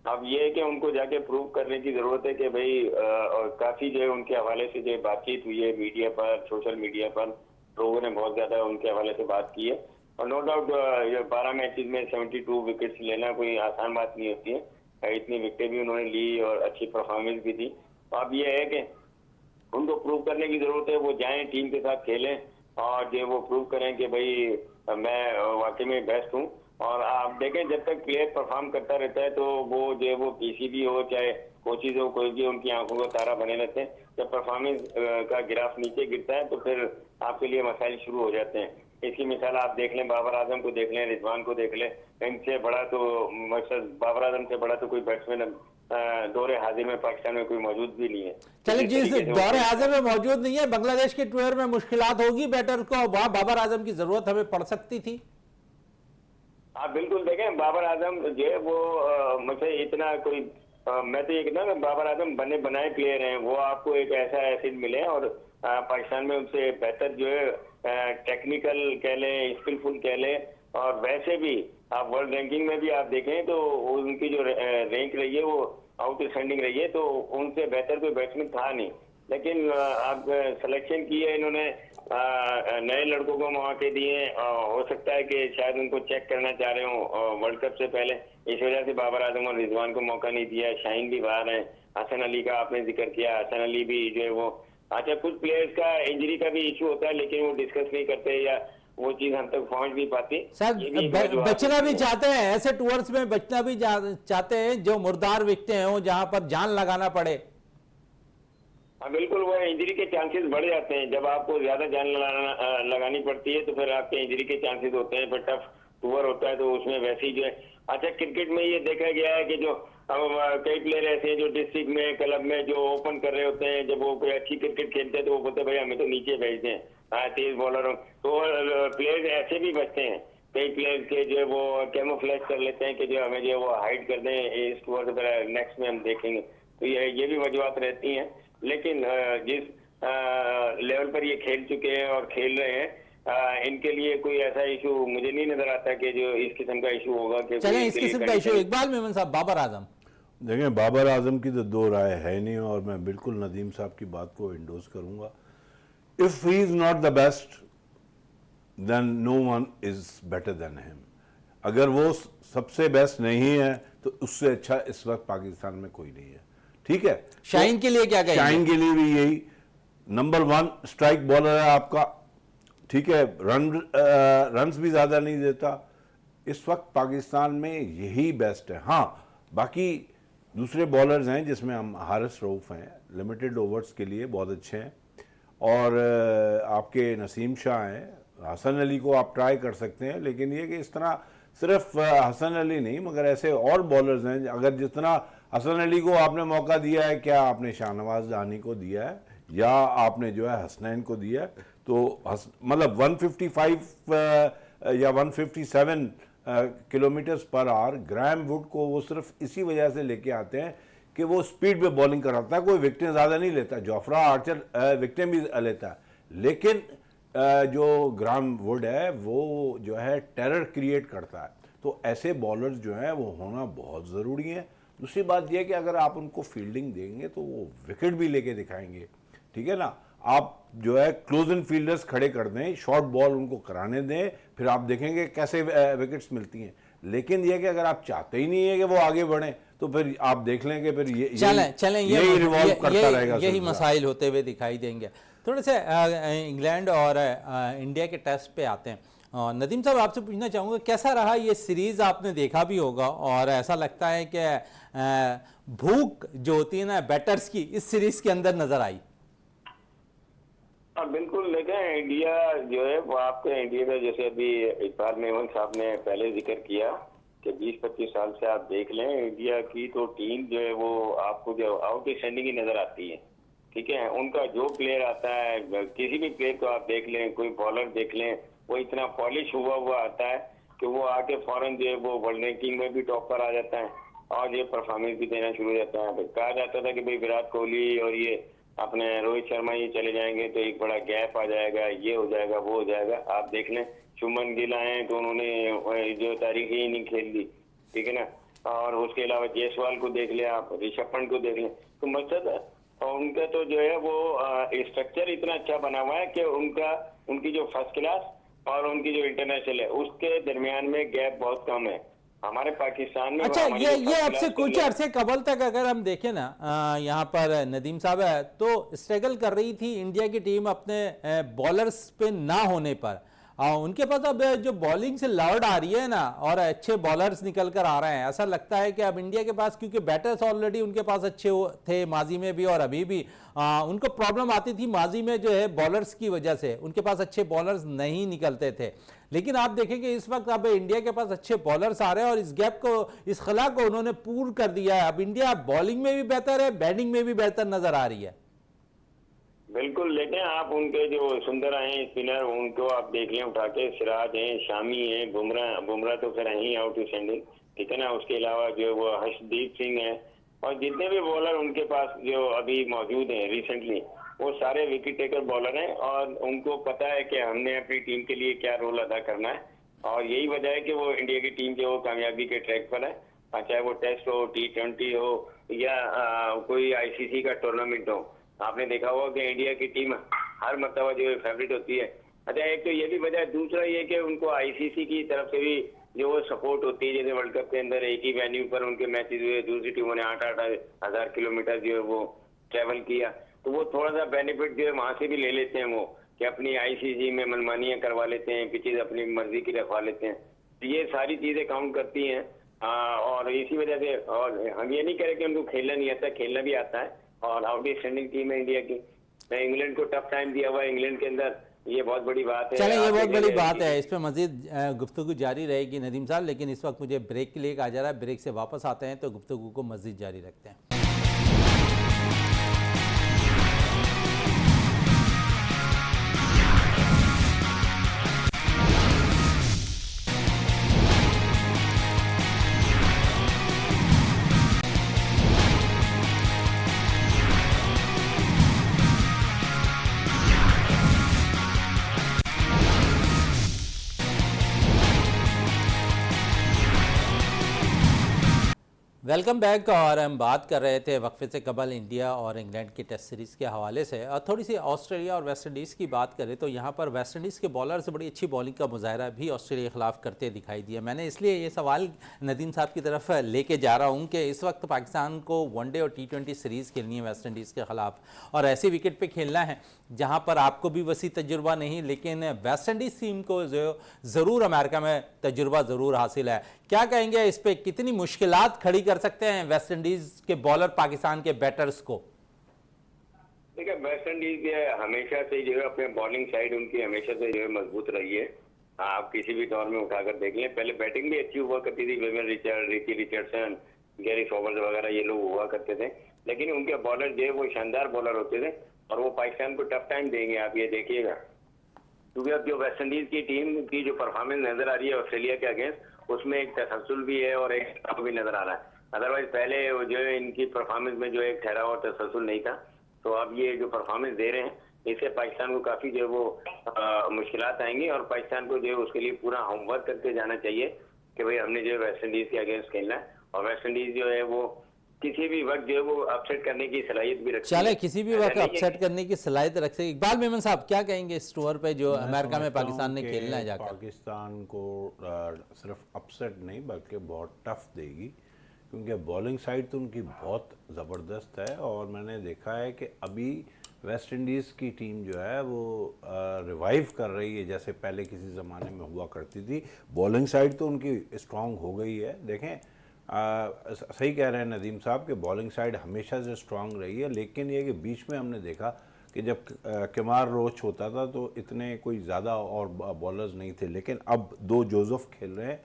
अब ये है कि उनको जाके प्रूव करने की जरूरत है कि भाई काफी जो है उनके हवाले से जो बातचीत हुई है मीडिया पर, सोशल मीडिया पर लोगों ने बहुत ज्यादा उनके हवाले से बात की है, और नो डाउट 12 मैचेस में 72 विकेट्स लेना कोई आसान बात नहीं होती है। इतनी विकेटें भी उन्होंने ली और अच्छी परफॉर्मेंस भी थी। तो अब ये है कि उनको प्रूव करने की जरूरत है, वो जाएं टीम के साथ खेलें और जो वो प्रूव करें कि भाई मैं वाकई में बेस्ट हूँ। और आप देखें जब तक प्लेयर परफॉर्म करता रहता है तो वो जो है वो PCB हो चाहे कोचिज हो, कोई भी उनकी आंखों का तारा बने रहते हैं। जब परफॉर्मेंस का ग्राफ नीचे गिरता है तो फिर आपके लिए मसाइल शुरू हो जाते हैं। इसकी मिसाल आप देख लें, बाबर आजम को देख लें, रिजवान को देख लें। इनसे बड़ा तो मकसद बाबर आजम से बड़ा तो कोई बैट्समैन दौरे हाजिर में पाकिस्तान में कोई मौजूद भी नहीं है। चलिए, जिस दौरे हाजिर में मौजूद नहीं है, बांग्लादेश के टूर में मुश्किलात होगी बैटर को, वहाँ बाबर आजम की जरूरत हमें पड़ सकती थी। आप बिल्कुल देखें, बाबर आजम जो है वो मुझे इतना कोई मैं तो ये कहता हूँ बाबर आजम बने बनाए प्लेयर हैं, वो आपको एक ऐसा एसिड मिले और पाकिस्तान में उनसे बेहतर जो है टेक्निकल कह लें, स्किलफुल कह लें, और वैसे भी आप वर्ल्ड रैंकिंग में भी आप देखें तो उनकी जो रैंक रही है वो आउटस्टैंडिंग रही है, तो उनसे बेहतर कोई बैट्समैन था नहीं। लेकिन आप सिलेक्शन की है इन्होंने, नए लड़कों को मौके दिए, हो सकता है कि शायद उनको चेक करना चाह रहे हो वर्ल्ड कप से पहले। इस वजह से बाबर आजम और रिजवान को मौका नहीं दिया। शाहीन भी बाहर है, हसन अली का आपने जिक्र किया, हसन अली भी जो है वो, अच्छा कुछ प्लेयर्स का इंजरी का भी इशू होता है लेकिन वो डिस्कस नहीं करते या वो चीज हम तक पहुंच नहीं पाती। सर ये भी एक वजह बचना भी है। चाहते हैं, ऐसे टूर्स में बचना भी चाहते हैं जो मुर्दार विकटें हों जहां पर जान लगाना पड़े। हाँ बिल्कुल, वो इंजरी के चांसेस बढ़ जाते हैं। जब आपको ज्यादा जान लगानी पड़ती है तो फिर आपके इंजरी के चांसेस होते हैं, फिर टफ टूर होता है तो उसमें वैसे ही जो है। अच्छा क्रिकेट में ये देखा गया है कि जो कई प्लेयर ऐसे हैं जो डिस्ट्रिक्ट में क्लब में जो ओपन कर रहे होते हैं, जब वो कोई अच्छी क्रिकेट खेलते हैं तो वो बोलते हैं भाई हमें तो नीचे भेज दें, तेज बॉलर हो, तो प्लेयर्स ऐसे भी बचते हैं। कई प्लेयर्स के जो है वो कैमोफ्लेज कर लेते हैं कि जो हमें जो है वो हाइड कर दें इस टूर नेक्स्ट में हम देखेंगे, तो ये भी वजूहत रहती हैं। लेकिन जिस लेवल पर ये खेल चुके हैं और खेल रहे हैं, इनके लिए कोई ऐसा इशू मुझे नहीं नजर आता कि जो इस किस्म का इशू होगा कि चलें इस किस्म का इशू। इकबाल मेमन साहब, बाबर आजम, देखें बाबर आजम की तो दो राय है नहीं और मैं बिल्कुल नदीम साहब की बात को इंडोर्स करूंगा। If he is not the best then no one is better than him. अगर वो सबसे बेस्ट नहीं है तो उससे अच्छा इस वक्त पाकिस्तान में कोई नहीं है, ठीक है। शाहीन के लिए क्या कहेंगे? शाहीन के लिए भी यही, नंबर 1 स्ट्राइक बॉलर है आपका, ठीक है, रन्स भी ज्यादा नहीं देता। इस वक्त पाकिस्तान में यही बेस्ट है। हाँ बाकी दूसरे बॉलर्स हैं जिसमें हम हारिस रऊफ हैं, लिमिटेड ओवर्स के लिए बहुत अच्छे हैं, और आपके नसीम शाह हैं, हसन अली को आप ट्राई कर सकते हैं। लेकिन ये कि इस तरह सिर्फ हसन अली नहीं मगर ऐसे और बॉलर्स हैं, अगर जितना हसन अली को आपने मौका दिया है, क्या आपने शाहनवाज दानी को दिया है या आपने जो है हसनैन को दिया है, तो मतलब 155 या 157 kilometre per hour Graham would को वो सिर्फ इसी वजह से लेके आते हैं कि वो स्पीड पे बॉलिंग कराता है, कोई विकेटें ज़्यादा नहीं लेता। जोफ्रा आर्चर विकेटें भी लेता है, लेकिन जो ग्राहम वुड है वो जो है टेरर क्रिएट करता है। तो ऐसे बॉलर्स जो हैं वो होना बहुत ज़रूरी है। दूसरी बात यह है कि अगर आप उनको फील्डिंग देंगे तो वो विकेट भी लेके दिखाएंगे, ठीक है ना। आप जो है क्लोज इन फील्डर्स खड़े कर दें, शॉर्ट बॉल उनको कराने दें, फिर आप देखेंगे कैसे विकेट्स मिलती हैं। लेकिन यह कि अगर आप चाहते ही नहीं है कि वो आगे बढ़े तो फिर आप देख लेंगे फिर यही रिवॉल्व करता रहेगा, यही मसाइल होते हुए दिखाई देंगे। थोड़े से इंग्लैंड और इंडिया के टेस्ट पे आते हैं। नदीम साहब आपसे पूछना चाहूँगा कैसा रहा ये सीरीज़? आपने देखा भी होगा और ऐसा लगता है कि भूख जो होती है ना बैटर्स की इस सीरीज़ के अंदर नज़र आई। हाँ बिल्कुल, देखें इंडिया जो है वो आपके इंडिया में जैसे अभी इकबाल मेमन साहब ने पहले जिक्र किया कि 20-25 साल से आप देख लें इंडिया की तो टीम जो है वो आपको जो आउटस्टैंडिंग ही नजर आती है, ठीक है। उनका जो प्लेयर आता है, किसी भी प्लेयर को आप देख लें, कोई बॉलर देख लें, वो इतना पॉलिश हुआ आता है कि वो आके फौरन जो है वो वर्ल्ड रैंकिंग में भी टॉप पर आ जाता है और ये परफॉर्मेंस भी देना शुरू हो जाता है। कहा जाता था कि भाई विराट कोहली और ये अपने रोहित शर्मा ये चले जाएंगे तो एक बड़ा गैप आ जाएगा, ये हो जाएगा, वो हो जाएगा। आप देख लें शुभमन गिल आए तो उन्होंने जो तारीखी इनिंग खेल दी, ठीक है ना। और उसके अलावा जायसवाल को देख लें, आप ऋषभ पंत को देख लें, तो मकसद उनका तो जो है वो स्ट्रक्चर इतना अच्छा बना हुआ है कि उनकी जो फर्स्ट क्लास और उनकी जो इंटरनेशनल है उसके दरमियान में गैप बहुत कम है। हमारे पाकिस्तान में अच्छा ये अब से कुछ अरसे कबल तक अगर हम देखें ना यहाँ पर नदीम साहब है तो स्ट्रगल कर रही थी इंडिया की टीम अपने बॉलर्स पे ना होने पर। उनके पास अब जो बॉलिंग से लौट आ रही है ना और अच्छे बॉलर्स निकल कर आ रहे हैं, ऐसा लगता है कि अब इंडिया के पास क्योंकि बैटर्स ऑलरेडी उनके पास अच्छे थे माजी में भी और अभी भी उनको प्रॉब्लम आती थी माजी में जो है बॉलर्स की वजह से, उनके पास अच्छे बॉलर्स नहीं निकलते थे। लेकिन आप देखेंगे इस वक्त अब इंडिया के पास अच्छे बॉलर्स आ रहे हैं और इस गैप को, इस खला को उन्होंने पूर्ण कर दिया है। अब इंडिया बॉलिंग में भी बेहतर है, बैटिंग में भी बेहतर नजर आ रही है। बिल्कुल, लेकिन आप उनके जो सुंदर हैं स्पिनर उनको आप देख लें उठा के, सिराज हैं, शामी हैं, बुमराह तो फिर ही आउटस्टैंडिंग, ठीक है ना। उसके अलावा जो वो हर्षदीप सिंह है और जितने भी बॉलर उनके पास जो अभी मौजूद हैं रिसेंटली वो सारे विकेट टेकर बॉलर हैं और उनको पता है कि हमने अपनी टीम के लिए क्या रोल अदा करना है और यही वजह है कि वो इंडिया की टीम जो कामयाबी के ट्रैक पर है, चाहे वो टेस्ट हो, T20 हो या कोई ICC का टूर्नामेंट हो। आपने देखा होगा कि इंडिया की टीम हर मरतबा जो है फेवरेट होती है। अच्छा एक तो ये भी वजह है, दूसरा ये कि उनको ICC की तरफ से भी जो वो सपोर्ट होती है, जैसे वर्ल्ड कप के अंदर एक ही वेन्यू पर उनके मैचेस हुए, दूसरी टीमों ने 8-8 हज़ार किलोमीटर जो है वो ट्रैवल किया, तो वो थोड़ा सा बेनिफिट जो है वहां से भी ले लेते हैं वो, कि अपनी आईसीसी में मनमानियां करवा लेते हैं, पिचेज अपनी मर्जी की रखवा लेते हैं। तो ये सारी चीजें काउंट करती हैं। और इसी वजह से, और हम ये नहीं करें कि उनको खेलना नहीं आता, खेलना भी आता है, और आउटस्टैंडिंग टीम है इंडिया की। इंग्लैंड को टफ टाइम दिया हुआ है इंग्लैंड के अंदर, ये बहुत बड़ी बात है। चलें, ये आप बहुत बड़ी देखेंगे बात है, इस पर मज़ीद गुफ्तगू जारी रहेगी नदीम साहब, लेकिन इस वक्त मुझे ब्रेक के लिए कहा जा रहा है। ब्रेक से वापस आते हैं तो गुफ्तगू को मज़ीद जारी रखते हैं। Welcome back. और हम बात कर रहे थे वक्फे से कबल इंडिया और इंग्लैंड की टेस्ट सीरीज़ के हवाले से, और थोड़ी सी ऑस्ट्रेलिया और वेस्ट इंडीज़ की बात करें तो यहाँ पर वेस्ट इंडीज़ के बॉलर्स बड़ी अच्छी बॉलिंग का मुजाहरा भी ऑस्ट्रेलिया के ख़िलाफ़ करते दिखाई दिया। मैंने इसलिए ये सवाल नदीम साहब की तरफ लेके जा रहा हूँ कि इस वक्त पाकिस्तान को वनडे और T20 सीरीज़ खेलनी है वेस्ट इंडीज़ के ख़िलाफ़, और ऐसी विकेट पर खेलना है जहाँ पर आपको भी वसी तजुर्बा नहीं, लेकिन वेस्ट इंडीज़ टीम को जो ज़रूर अमेरिका में तजुर्बा ज़रूर हासिल है। क्या कहेंगे इस पर, कितनी मुश्किलात खड़ी कर सकते हैं वेस्ट इंडीज़ के बॉलर पाकिस्तान के बैटर्स को? देखिए, वेस्ट इंडीज हमेशा से जो है अपने बॉलिंग साइड उनकी हमेशा से जो है मजबूत रही है। आप किसी भी दौर में उठाकर देख लें, पहले बैटिंग भी अच्छी हुआ करती थी, Vivian Richard, Ricky Richardson, Garry Sobers वगैरह ये लोग हुआ करते थे, लेकिन उनके बॉलर जो है वो शानदार बॉलर होते थे, और वो पाकिस्तान को टफ टाइम देंगे, आप ये देखिएगा। क्योंकि अब जो वेस्ट इंडीज की टीम की जो परफॉर्मेंस नजर आ रही है ऑस्ट्रेलिया के अगेंस्ट, उसमें एक तसलसल भी है और एक टफ भी नजर आ रहा है। अदरवाइज पहले जो है इनकी परफॉर्मेंस में जो एक ठहराव और तसलसल नहीं था, तो अब ये जो परफॉर्मेंस दे रहे हैं इससे पाकिस्तान को काफी जो है वो मुश्किलात आएंगी, और पाकिस्तान को जो है उसके लिए पूरा होमवर्क करके जाना चाहिए कि भाई हमने जो है वेस्ट इंडीज के अगेंस्ट खेलना है, और वेस्ट इंडीज जो है वो किसी भी वक्त जो है वो अपसेट करने की सलाहियत भी रखती है। चले, किसी भी वक्त अपसेट करने की सलाहियत रख सकते। इकबाल मेमन साहब क्या कहेंगे इस टूर पे जो अमेरिका में पाकिस्तान ने खेलना है जाकर? पाकिस्तान को सिर्फ अपसेट नहीं बल्कि बहुत टफ देगी, क्योंकि बॉलिंग साइड तो उनकी बहुत ज़बरदस्त है, और मैंने देखा है कि अभी वेस्ट इंडीज़ की टीम जो है वो रिवाइव कर रही है जैसे पहले किसी ज़माने में हुआ करती थी। बॉलिंग साइड तो उनकी स्ट्रांग हो गई है। देखें, सही कह रहे हैं नदीम साहब कि बॉलिंग साइड हमेशा से स्ट्रांग रही है, लेकिन ये कि बीच में हमने देखा कि जब केमार रोच होता था तो इतने कोई ज़्यादा और बॉलर्स नहीं थे, लेकिन अब दो जोसेफ खेल रहे हैं,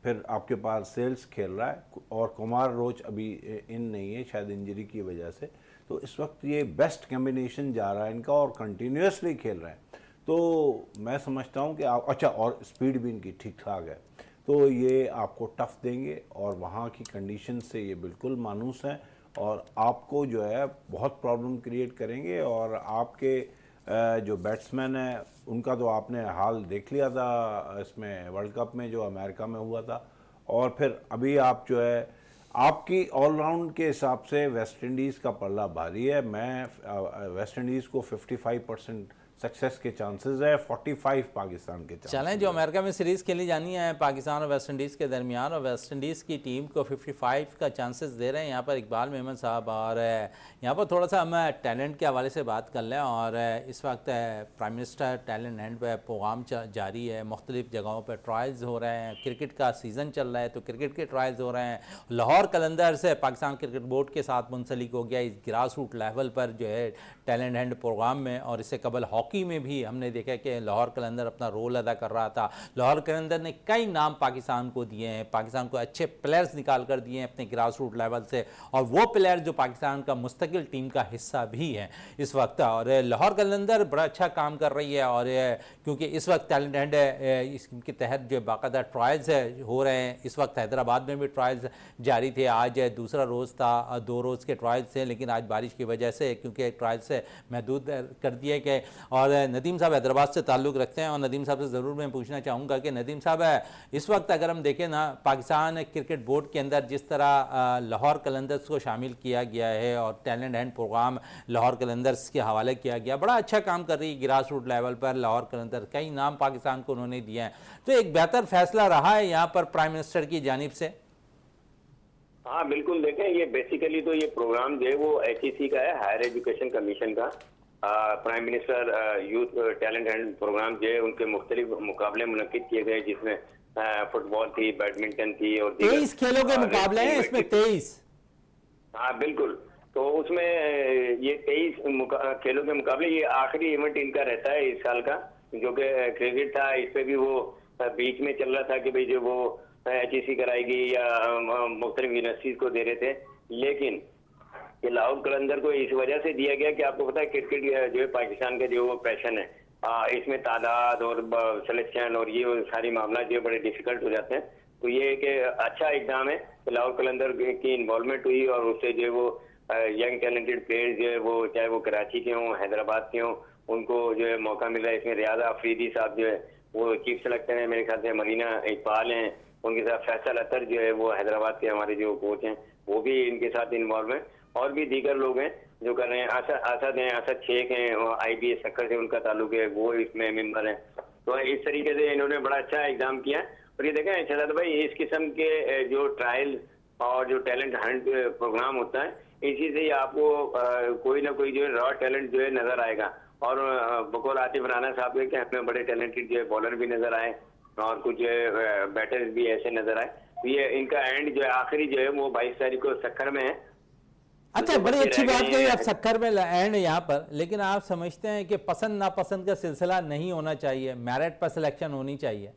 फिर आपके पास सेल्स खेल रहा है, और कुमार रोच अभी इन नहीं है शायद इंजरी की वजह से। तो इस वक्त ये बेस्ट कम्बिनेशन जा रहा है इनका, और कंटिन्यूसली खेल रहे हैं। तो मैं समझता हूँ कि आप अच्छा, और स्पीड भी इनकी ठीक ठाक है, तो ये आपको टफ देंगे, और वहाँ की कंडीशन से ये बिल्कुल मानूस हैं, और आपको जो है बहुत प्रॉब्लम क्रिएट करेंगे। और आपके जो बैट्समैन हैं उनका तो आपने हाल देख लिया था इसमें वर्ल्ड कप में जो अमेरिका में हुआ था, और फिर अभी आप जो है आपकी ऑलराउंड के हिसाब से वेस्ट इंडीज़ का पल्ला भारी है। मैं वेस्ट इंडीज़ को 55% सक्सेस के चांसेस है, 45 पाकिस्तान के चांसेस। चलें, जो अमेरिका में सीरीज़ खेली जानी है पाकिस्तान और वेस्ट इंडीज़ के दरमियान, और वेस्ट इंडीज़ की टीम को 55 का चांसेस दे रहे हैं यहाँ पर इकबाल मेमन साहब। और यहाँ पर थोड़ा सा हम टैलेंट के हवाले से बात कर लें, और इस वक्त प्राइम मिनिस्टर टैलेंट हंट पर प्रोग्राम जारी है, मुख्तलिफ़ जगहों पर ट्रायल्स हो रहे हैं, क्रिकेट का सीज़न चल रहा है तो क्रिकेट के ट्रायल्स हो रहे हैं। लाहौर कलंदर से पाकिस्तान क्रिकेट बोर्ड के साथ मुंसलिक हो गया इस ग्रास रूट लेवल पर जो है टैलेंट हंट प्रोग्राम में, और इससे कबल हॉकी में भी हमने देखा कि लाहौर कलंदर अपना रोल अदा कर रहा था। लाहौर कलंदर ने कई नाम पाकिस्तान को दिए हैं, पाकिस्तान को अच्छे प्लेयर्स निकाल कर दिए हैं अपने ग्रास रूट लेवल से, और वो प्लेयर जो पाकिस्तान का मुस्तकिल टीम का हिस्सा भी हैं इस वक्त। और लाहौर कलंदर बड़ा अच्छा काम कर रही है, और क्योंकि इस वक्त टैलेंट हंट इसके तहत जो बाकायदा ट्रायल्स हो रहे हैं, इस वक्त हैदराबाद में भी ट्रायल्स जारी थे, आज दूसरा रोज़ था, 2 रोज़ के ट्रायल्स थे, लेकिन आज बारिश की वजह से क्योंकि ट्रायल से महदूद कर दिए गए। और नदीम साहब हैदराबाद से ताल्लुक़ रखते हैं और नदीम साहब से ज़रूर मैं पूछना चाहूँगा कि नदीम साहब इस वक्त अगर हम देखें ना, पाकिस्तान क्रिकेट बोर्ड के अंदर जिस तरह लाहौर कलंदर्स को शामिल किया गया है और talent hunt program Lahore Qalandars के हवाले किया गया, बड़ा अच्छा काम कर रही है ग्रास रूट लेवल पर लाहौर कलंदर, कई नाम पाकिस्तान को उन्होंने दिए हैं, तो एक बेहतर फैसला रहा है यहाँ पर प्राइम मिनिस्टर की जानिब से? हाँ बिल्कुल, देखें ये बेसिकली तो ये प्रोग्राम जो है वो HEC का है, हायर एजुकेशन कमीशन का। Prime minister youth talent and program जो है उनके मुख्तलिफ मुकाबले मुनक्किद किए गए, जिसमें फुटबॉल थी, बैडमिंटन थी और 23 खेलों के मुकाबले हैं इसमें, 23। हाँ बिल्कुल, तो उसमें ये 23 खेलों के मुकाबले ये आखिरी इवेंट इनका रहता है इस साल का, जो कि क्रिकेट था। इस पे भी वो बीच में चल रहा था कि भाई जो वो HEC कराएगी या मुख्तलिफ यूनिवर्सिटीज को दे रहे थे, लेकिन ये लाहौर कलंदर को इस वजह से दिया गया कि आपको पता है क्रिकेट जो है पाकिस्तान का जो वो पैशन है, इसमें तादाद और सिलेक्शन और ये सारी मामला जो बड़े डिफिकल्ट हो जाते हैं। तो ये एक अच्छा इकदाम है कि लाहौर कलंदर की इन्वॉल्वमेंट हुई और उससे जो वो यंग टैलेंटेड प्लेयर्स जो है वो चाहे वो कराची के हों, हैदराबाद के हों, उनको जो है मौका मिल रहा है। इसमें रियाज अफरीदी साहब जो है वो चीफ सेलेक्टर है, मेरे ख्याल से मरीना इकबाल हैं, उनके साथ फैसल अतर जो है वो हैदराबाद के हमारे जो कोच हैं वो भी इनके साथ इन्वॉल्व हैं, और भी दीगर लोग हैं जो कर रहे हैं। असद हैं, असद शेख हैं, IBA सक्कर से उनका ताल्लुक है, वो इसमें मेंबर हैं। तो इस तरीके से इन्होंने बड़ा अच्छा एग्जाम किया। और ये देखें शहजाद भाई, इस किस्म के जो ट्रायल और जो टैलेंट हंट प्रोग्राम होता है, इसी से ही आपको कोई ना कोई जो है रॉ टैलेंट जो है नजर आएगा। और बकौल आतिफ राना साहब के हमें बड़े टैलेंटेड जो है बॉलर भी नजर आए और कुछ बैटर्स भी ऐसे नजर आए। तो ये इनका एंड जो है आखिरी जो है वो 22 तारीख को सक्कर में है। अच्छा, बड़ी अच्छी बात कही आप सक्कर में एंड यहाँ पर, लेकिन आप समझते हैं कि पसंद नापसंद का सिलसिला नहीं होना चाहिए, मेरिट पर सिलेक्शन होनी चाहिए?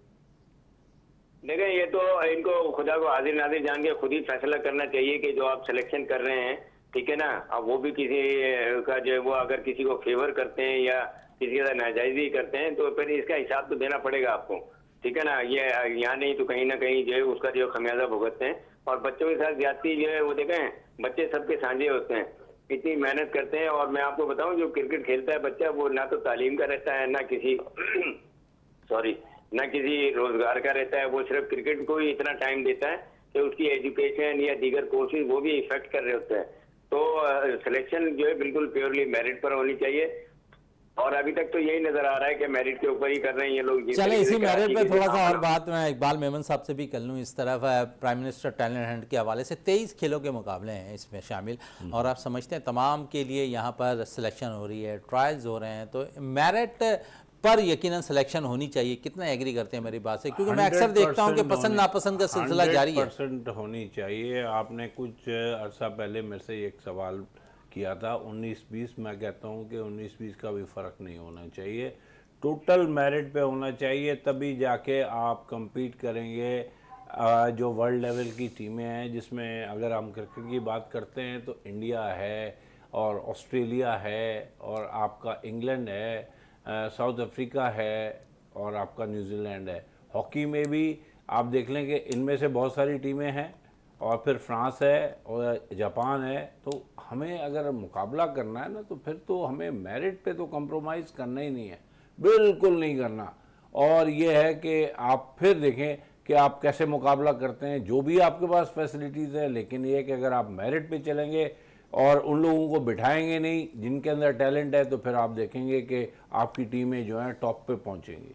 देखिए ये तो इनको खुदा को हाजिर नाजिर जान के खुद ही फैसला करना चाहिए कि जो आप सिलेक्शन कर रहे हैं, ठीक है ना, अब वो भी किसी का जो है वो अगर किसी को फेवर करते हैं या किसी का नाजायजी करते हैं तो फिर इसका हिसाब तो देना पड़ेगा आपको, ठीक है ना। ये यहाँ नहीं तो कहीं ना कहीं जो है उसका जो खमियाजा भुगतते हैं। और बच्चों के साथ ज्यादती जो है वो देखें, बच्चे सबके साझे होते हैं, इतनी मेहनत करते हैं। और मैं आपको बताऊं, जो क्रिकेट खेलता है बच्चा वो ना तो तालीम का रहता है, ना किसी ना किसी रोजगार का रहता है, वो सिर्फ क्रिकेट को ही इतना टाइम देता है कि उसकी एजुकेशन या दीगर कोर्सेज वो भी इफेक्ट कर रहे होते हैं। तो सिलेक्शन जो है बिल्कुल प्योरली मेरिट पर होनी चाहिए, और अभी तक तो यही नजर आ रहा है कि मेरिट के ऊपर ही कर रहे हैं ये लोग। चले इसी मेरिट पे थोड़ा सा और बात मैं इकबाल मेमन साहब से भी कर लूँ। इस तरफ प्राइम मिनिस्टर टैलेंट हंट के हवाले से 23 खेलों के मुकाबले हैं इसमें शामिल, और आप समझते हैं तमाम के लिए यहाँ पर सिलेक्शन हो रही है, ट्रायल्स हो रहे हैं, तो मेरिट पर यकीनन सिलेक्शन होनी चाहिए। कितना एग्री करते हैं मेरी बात से? क्योंकि मैं अक्सर देखता हूँ कि पसंद नापसंद का सिलसिला जारी है। 100% होनी चाहिए। आपने कुछ अरसा पहले मेरे से एक सवाल किया था 19-20, मैं कहता हूँ कि 19-20 का भी फ़र्क नहीं होना चाहिए, टोटल मेरिट पे होना चाहिए, तभी जाके आप compete करेंगे। जो वर्ल्ड लेवल की टीमें हैं, जिसमें अगर हम क्रिकेट की बात करते हैं तो इंडिया है और ऑस्ट्रेलिया है और आपका इंग्लैंड है, साउथ अफ्रीका है और आपका न्यूजीलैंड है। हॉकी में भी आप देख लें कि इनमें से बहुत सारी टीमें हैं, और फिर फ्रांस है और जापान है। तो हमें अगर मुकाबला करना है ना, तो फिर तो हमें मेरिट पे तो कंप्रोमाइज़ करना ही नहीं है, बिल्कुल नहीं करना। और ये है कि आप फिर देखें कि आप कैसे मुकाबला करते हैं, जो भी आपके पास फैसिलिटीज़ है, लेकिन ये कि अगर आप मेरिट पे चलेंगे और उन लोगों को बिठाएंगे नहीं जिनके अंदर टैलेंट है, तो फिर आप देखेंगे कि आपकी टीमें जो हैं टॉप पे पहुंचेंगी।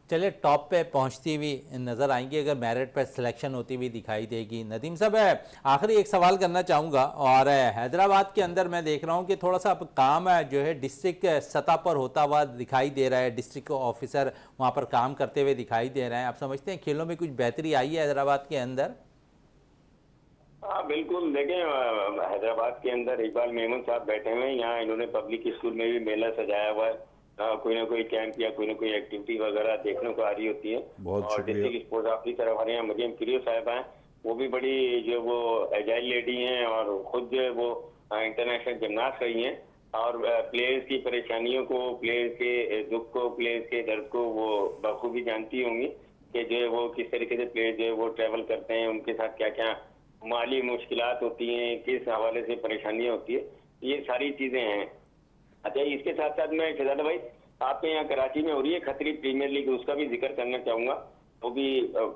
चलिए, टॉप पे पहुंचती हुई नज़र आएंगी अगर मेरिट पर सिलेक्शन होती हुई दिखाई देगी। नदीम साहब, आखिरी एक सवाल करना चाहूँगा, और हैदराबाद के अंदर मैं देख रहा हूँ कि थोड़ा सा अब काम जो है डिस्ट्रिक्ट सतह पर होता हुआ दिखाई दे रहा है, डिस्ट्रिक्ट ऑफिसर वहाँ पर काम करते हुए दिखाई दे रहे हैं। आप समझते हैं खेलों में कुछ बेहतरी आई है हैदराबाद के अंदर? हाँ बिल्कुल, देखें हैदराबाद के अंदर इकबाल मेमन साहब बैठे हुए हैं, यहाँ इन्होंने पब्लिक स्कूल में भी मेला सजाया हुआ है, कोई ना कोई कैंप या कोई ना कोई एक्टिविटी वगैरह देखने को आ रही होती है। और डिस्ट्रिक्ट स्पोर्ट्स ऑफिसर हमारे यहाँ मरियम किरियो साहब हैं, वो भी बड़ी जो वो एजाइल लेडी हैं और खुद जो है वो इंटरनेशनल जिमनास्ट रही हैं, और प्लेयर्स की परेशानियों को, प्लेयर्स के दुख को, प्लेयर्स के दर्द को वो बखूबी जानती होंगी कि जो है वो किस तरीके से प्लेयर जो है वो ट्रैवल करते हैं, उनके साथ क्या क्या माली मुश्किलात होती हैं, किस हवाले से परेशानियाँ होती है, ये सारी चीज़ें हैं। अच्छा, इसके साथ साथ मैं शहजादा भाई आपके यहाँ कराची में हो रही है खतरी प्रीमियर लीग, उसका भी जिक्र करना चाहूंगा। वो भी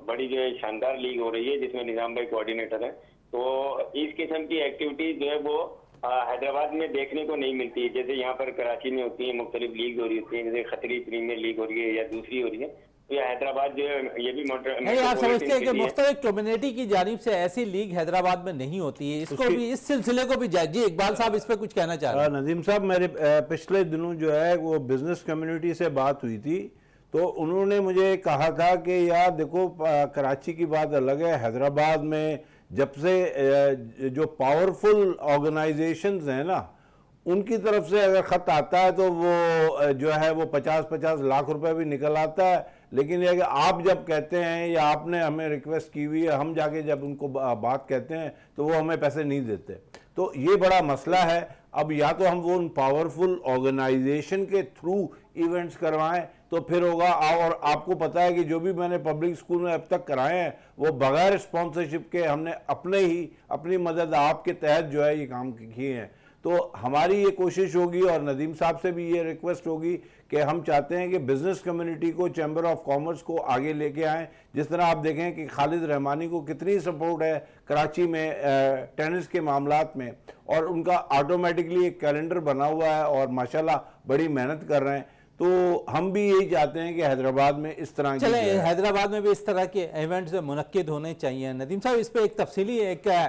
बड़ी जो है शानदार लीग हो रही है, जिसमें निजाम भाई कोऑर्डिनेटर है। तो इस किस्म की एक्टिविटीज जो है वो हैदराबाद में देखने को नहीं मिलती है। जैसे यहाँ पर कराची में होती है, मुख्तलिफ लीग हो रही होती है, जैसे खतरी प्रीमियर लीग हो रही है या दूसरी हो रही है। तो ये हैदराबाद जो है ये भी नहीं, आप समझते हैं कि मुख्तलिफ कम्युनिटी की जानिब से ऐसी लीग हैदराबाद में नहीं होती है, इसको भी, इस सिलसिले को भी जी इकबाल साहब इस पे कुछ कहना चाह रहे हैं? नदीम साहब, मेरे पिछले दिनों जो है वो बिजनेस कम्युनिटी से बात हुई थी, तो उन्होंने मुझे कहा था कि यार देखो कराची की बात अलग है, हैदराबाद में जब से जो पावरफुल ऑर्गेनाइजेशंस हैं ना, उनकी तरफ से अगर ख़त आता है तो वो जो है वो 50-50 लाख रुपए भी निकल आता है। लेकिन ये कि आप जब कहते हैं या आपने हमें रिक्वेस्ट की हुई है, हम जाके जब उनको बात कहते हैं तो वो हमें पैसे नहीं देते। तो ये बड़ा मसला है। अब या तो हम वो उन पावरफुल ऑर्गेनाइजेशन के थ्रू इवेंट्स करवाएं तो फिर होगा। और आपको पता है कि जो भी मैंने पब्लिक स्कूल में अब तक कराए हैं वो बगैर स्पॉन्सरशिप के हमने अपनी मदद आपके तहत जो है ये काम किए हैं। तो हमारी ये कोशिश होगी और नदीम साहब से भी ये रिक्वेस्ट होगी कि हम चाहते हैं कि बिजनेस कम्युनिटी को, चैम्बर ऑफ कॉमर्स को आगे लेके आएँ। जिस तरह आप देखें कि खालिद रहमानी को कितनी सपोर्ट है कराची में टेनिस के मामलात में, और उनका ऑटोमेटिकली एक कैलेंडर बना हुआ है और माशाल्लाह बड़ी मेहनत कर रहे हैं। तो हम भी यही चाहते हैं कि हैदराबाद में इस तरह चले हैदराबाद में भी इस तरह के इवेंट्स मुनक्किद होने चाहिए। नदीम साहब, इस पे एक तफसीली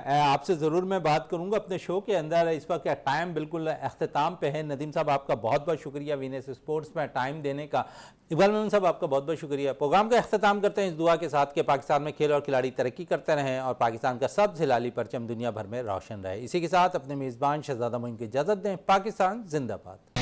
आपसे ज़रूर मैं बात करूंगा अपने शो के अंदर। इस वक्त टाइम बिल्कुल अख्ताम पे है। नदीम साहब, आपका बहुत बहुत शुक्रिया वीनस स्पोर्ट्स में टाइम देने का। इकबाल मेमन साहब, आपका बहुत बहुत शुक्रिया। प्रोग्राम का अख्ताम करते हैं इस दुआ के साथ कि पाकिस्तान में खेल और खिलाड़ी तरक्की करते रहें और पाकिस्तान का सबसे लाली परचम दुनिया भर में रोशन रहे। इसी के साथ अपने मेज़बान शहजादा मोइन को इजाज़त दें। पाकिस्तान जिंदाबाद।